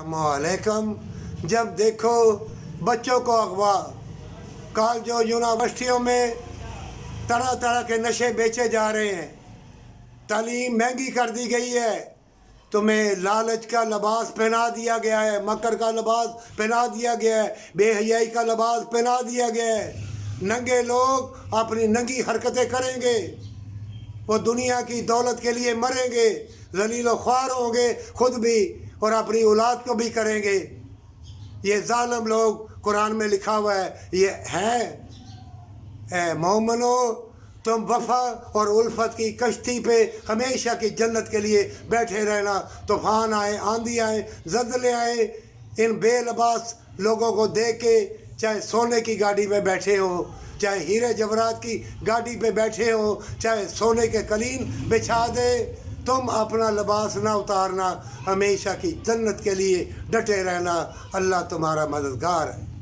अलैकुम। जब देखो बच्चों को अगवा, कॉलेजों यूनिवर्सिटियों में तरह तरह के नशे बेचे जा रहे हैं, तालीम महंगी कर दी गई है, तुम्हें लालच का लिबास पहना दिया गया है, मकर का लिबास पहना दिया गया है, बेहयाई का लिबास पहना दिया गया है। नंगे लोग अपनी नंगी हरकतें करेंगे, वो दुनिया की दौलत के लिए मरेंगे, ज़लील ख्वार होंगे खुद भी और अपनी औलाद को भी करेंगे। ये जालिम लोग, कुरान में लिखा हुआ है ये है। ए मोमिनो, तुम वफ़ा और उल्फत की कश्ती पे हमेशा की जन्नत के लिए बैठे रहना। तूफ़ान आए, आंधी आए, ज़लज़ले आए, इन बेलबास लोगों को देख के, चाहे सोने की गाड़ी पे बैठे हो, चाहे हीरे जवरात की गाड़ी पे बैठे हो, चाहे सोने के कलीन बिछा दे, तुम अपना लिबास ना उतारना, हमेशा की जन्नत के लिए डटे रहना। अल्लाह तुम्हारा मददगार है।